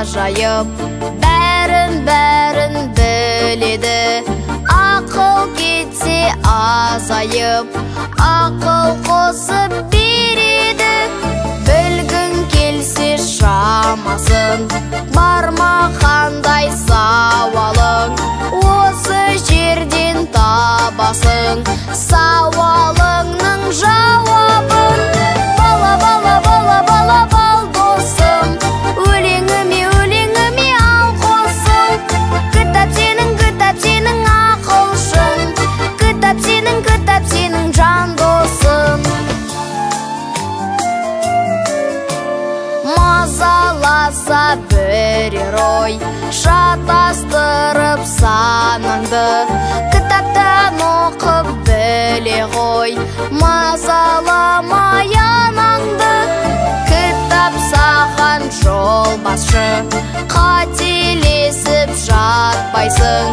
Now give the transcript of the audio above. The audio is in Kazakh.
Ғажайып, бәрін біледі. Ақыл кетсе азайып, ақыл қосып береді. Білгің келсе шамасын, барма қандай сауалың, осы жерден табасың сауалыңның жауабын. Бала, бала, бала, бала, бал досым, өлеңіме ал қосыл. Кітап сенің ақылшың, кітап сенің жан досың. Мазаласа бірер ой, шатастырып санаңды, кітаптан оқып біле ғой, мазаламай анаңды. Кітап саған жол басшы, қателесіп жатпайсың,